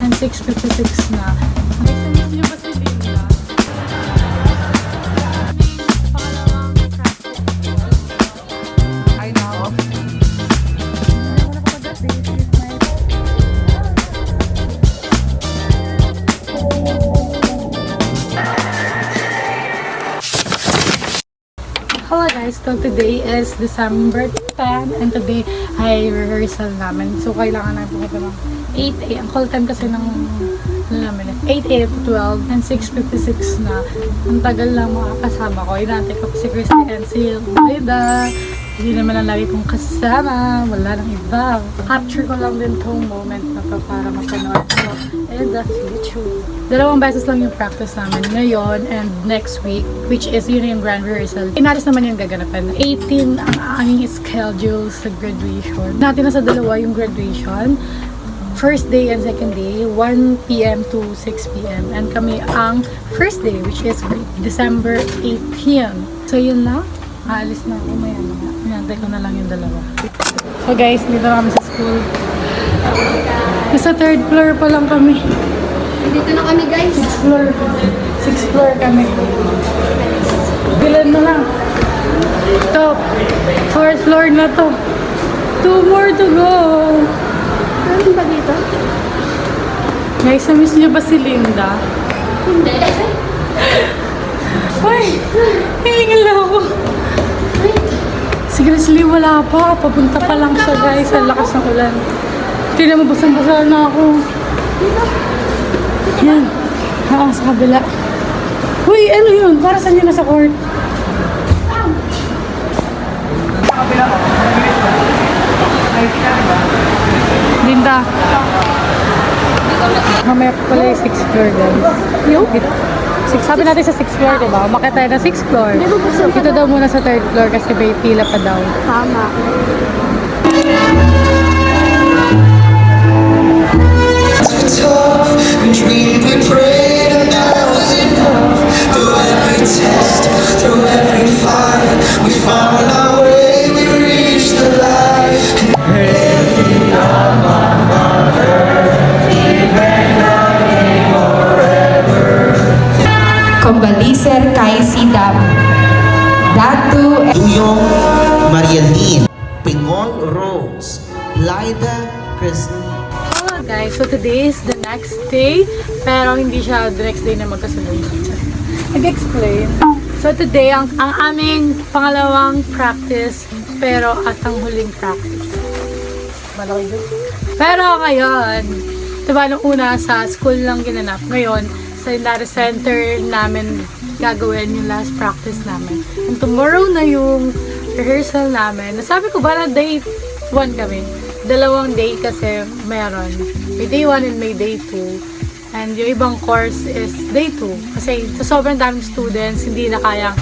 and 6:56 na. Miss niyo ba si Linda? I know. Hello guys, so today is December 10 and today ay rehearsal namin. So kailangan na pumunta ng 8 a.m. Call time kasi ng 8 a.m. to 12 and 6:56 na. Ang tagal lang mga kasama ko. Inantay ko si Christy and si Lida. Hindi naman ang lagi kong kasama. Wala nang iba. Capture ko lang din tong moment na to para mapanood ko in the future. 2 beses lang yung practice namin ngayon and next week, which is yun yung grand rehearsal. Inalis naman yung gaganapan. 18 ang aming schedule sa graduation. Natin na sa dalawa yung graduation. First day and second day, 1 p.m. to 6 p.m. And kami ang first day, which is December 18. So yun lang. Aalis na ako maya. Inantay ko na lang yung dalawa. So guys, dito na kami sa school. Nasa 3rd floor pa lang kami. Dito na kami, guys. 6th floor. 6th floor kami. Bilan mo lang. Top. 4th floor na to. 2 more to go. Ano ba dito? Guys, na-miss niyo ba si Linda? Hindi. Ay, hihingil na ako. Si Grizzly wala pa. Papunta pa lang siya guys. Ang lakas ng ulan. Tingnan mo, basang-basa na ako. Yan. Sa kabila. Uy, ano yun? Para saan yun nasa court? Linda. Mamaya pa pala yung 6th floor guys. Yung? Sabi natin sa 6th floor, diba? Umakit tayo na 6th floor. Dito daw muna sa 3rd floor kasi may pila pa daw. Tama. We dreamed, we prayed, and that was enough. Through every test, through every fight, we found our way, we reached the light. Lady of my mother, even loving forever. Combaliser kay Sidap. Datu Duyong Marialine, Pingon Rose, Lyda Christine. Hello guys, so today is the next day, pero hindi siya the next day na magkasunod. Nag-explain. So today, ang aming pangalawang practice, pero at ang huling practice. Malaki yun. Pero ngayon, diba nung una sa school lang ginanap, ngayon sa Inari Center namin gagawin yung last practice namin. And tomorrow na yung rehearsal namin. Nasabi ko ba na day 1 kami? 2 day kasi meron. May day 1 and may day 2. And yung ibang course is day 2. Kasi sa sobrang daming students, hindi na kayang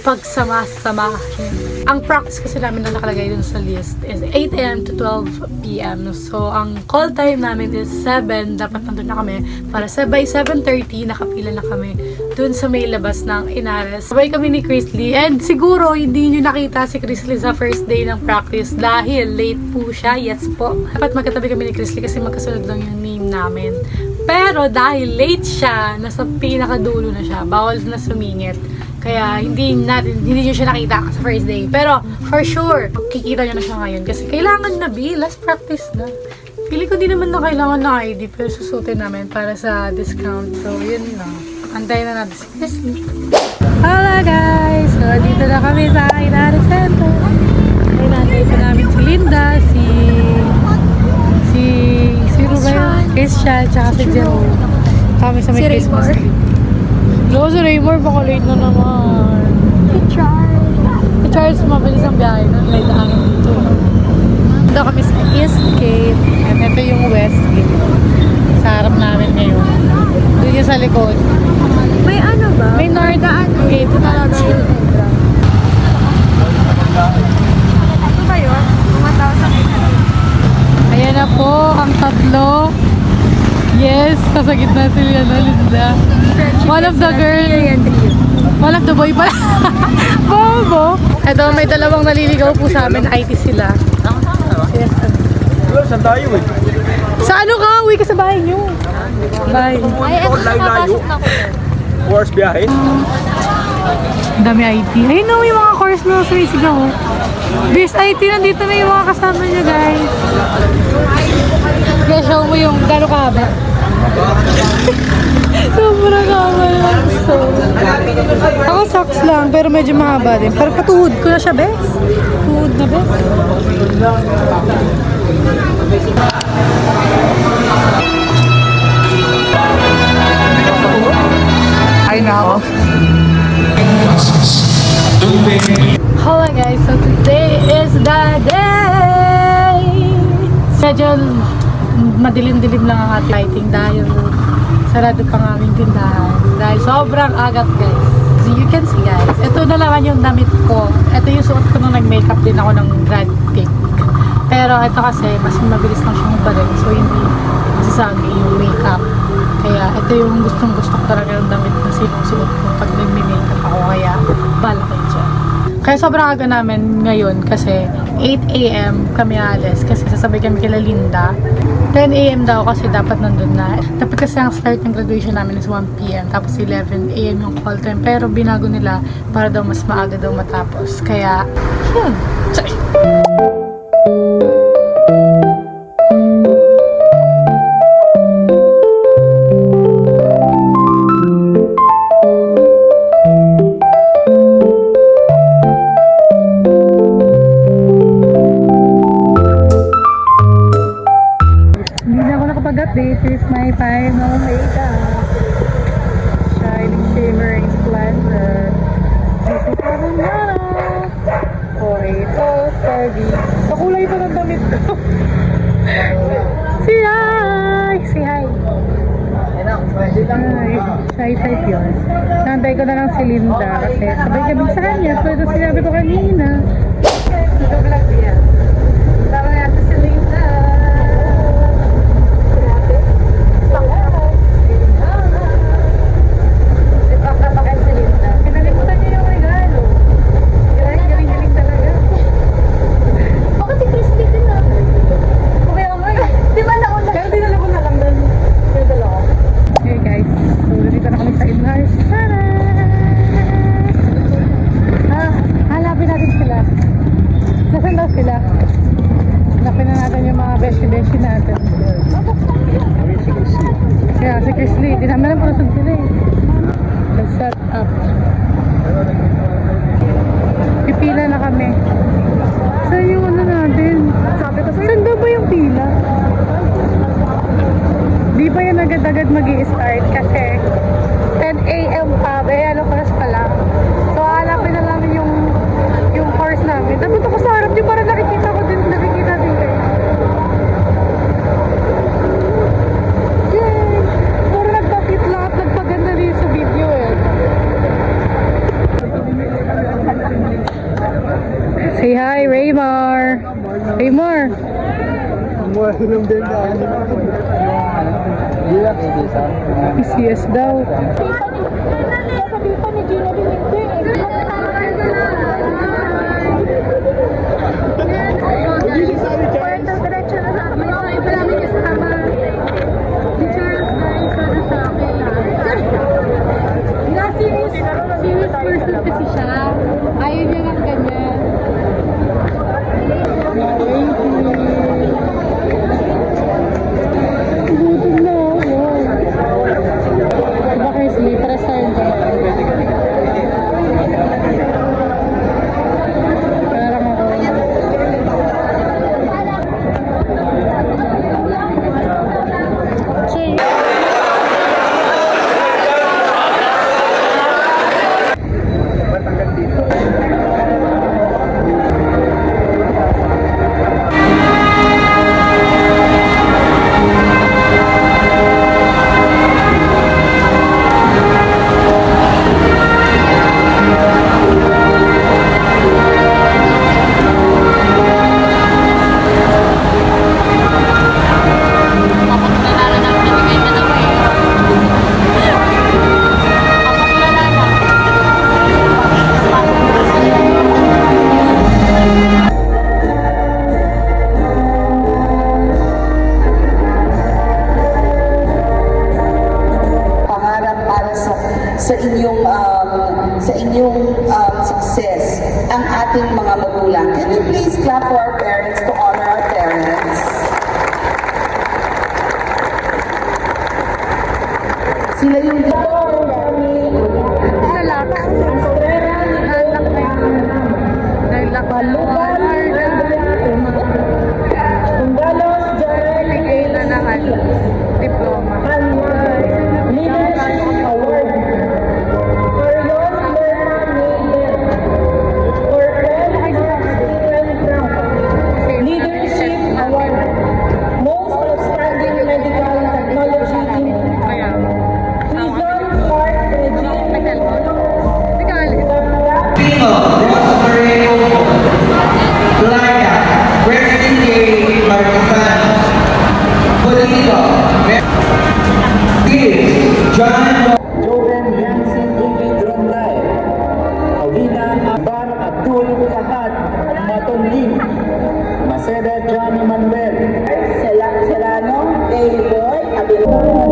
pagsama-samahin. Ang practice kasi namin na nakalagay dun sa list is 8 a.m. to 12 p.m. So, ang call time namin is 7. Dapat nandun na kami. Para by 7:30, nakapila na kami dun sa may labas ng Inares. Sabay kami ni Chrisley. And siguro, hindi nyo nakita si Chrisley sa first day ng practice dahil late po siya. Yes po. Dapat magkatabi kami ni Chrisley kasi magkasunod lang yung name namin. Pero dahil late siya, nasa pinakadulo na siya. Bawal na sumingit. Kaya hindi nyo siya nakita sa first day. Pero for sure, kikita nyo na siya ngayon. Kasi kailangan na last practice na. Pili ko di naman na kailangan na ID pero susutin namin para sa discount. So yun lang. Antayin na natin si Chrisley. Hello guys! So dito na kami sa Inari Center. Ay nantay pa namin si Linda, sino ba yun? Christian, tsaka si Jerome. Kami sa may Christmas tree. No, si Raymore, baka late na naman. Si Charles, mabilis ang biyahe nun. May daanan dito. Dito kami sa East Gate. And ito yung West Gate. Sa harap namin ngayon. Doon yung sa likod. May ano ba? May North Gate. Talaga yung entrance. Ito ba yun? Pumatao sa kita. Ayan na po, ang tatlo. Yes, nasa gitna sila na, Linda. One of the girls. One of the boy pa. Bobo. Ito, may dalawang naliligaw po sa amin. IT sila. Yes. Saan tayo eh? Sa ano ka? Uwi ka sa bahay nyo. Bye. Ay, eto nakapasok na ko. Course biyahe. Ang dami IT. Ayun no, yung mga course na sumisigaw. Base IT, nandito na yung mga kasama niya, guys. Kaya show mo yung gano'ng kahaba. Sobrang kahaba lang. Ako socks lang, pero medyo mahaba din. Pero patuhod ko na siya, bes. Tuhod na, bes. Ay na. Hello guys, so today is the day! Medyo madilim-dilim lang ang ating lighting dahil sarado pa ang aming tindahan. Dahil sobrang agat guys. So you can see guys, ito na naman yung damit ko. Ito yung suot ko nung nag-makeup din ako ng grad pick. Pero ito kasi, mas mabilis lang siyang balik. So hindi masasagi yung makeup. Kaya ito yung gustong-gusto ko talaga yung damit na sinusuot ko pag nag-makeup ako. Kaya bala kayo dyan. Kaya sobrang aga namin ngayon kasi 8 AM kami alis kasi sasabay kami kila Linda. 10 AM daw kasi dapat nandun na. Dapat kasi ang start ng graduation namin is 1 PM tapos 11 AM yung call time. Pero binago nila para daw mas maaga daw matapos. Kaya, yun. Sorry. Hindi na ako nakapag-update. Here's my final makeup. Shining, shimmering, splendor. This is Carbonara. Oito, Starby. Pakulay pa ng damit ko. Say hi! Say hi! Ay, shy type yun. Nantay ko na lang si Linda kasi sabay kami sa kanya. Pero sinabi ko kanina. Ito vlog yan. Tama natin si Linda. Pinalimutan niya yung regalo. Galing talaga. Bakit si Christy din na? Di ba nauna? Pero dinala ko na lang doon. Pero dala ko. Okay guys, so dito na kami sa Inlars. Sana! Hanapin natin sila. Nasaan daw sila? Hanapin na natin yung mga beshi-beshi natin. Kaya si Chris Lee, di naman lang parasod sila eh. Let's set up. Pipila na kami. Saan yung ano natin? Sabi ko, saan daw ba yung pila? Di ba yan agad-agad mag-i-start kasi 10 AM pa, anong oras pa lang. So, hanapin na namin yung course namin. Napunta ko sa harap niyo para nakikita din kayo. Yay! Puro nagpapit lahat, nagpaganda rin sa video eh. Say hi, Raymar! Raymar! PCS daw. Sabi pa ni Gina Binigde. Puerto diretso na sa amin. Iba namin yung sama. Si Charles guys, sana sa akin. Serious person kasi siya. Ayaw niya ng ganyan. Gutom na ako. Diba kayo sleep? sa inyong success ang ating mga magulang. Can we please clap for our parents to honor our parents? Sila yung diploma. Leadership Award. Carlos Lerma Mayer. Orpel Steven Crown. Leadership Award. Most Outstanding Medical Technology Team. Prison Park Regime. Pino, Rosemary Opo, Blanca, President K. Martifan, Polito, John Joven Yansin Ingrid Ronday, Alvina Abar Abdul Fahad Matonlim, Maceda Johnny Manuel, Selano, Dave Boy, Abel.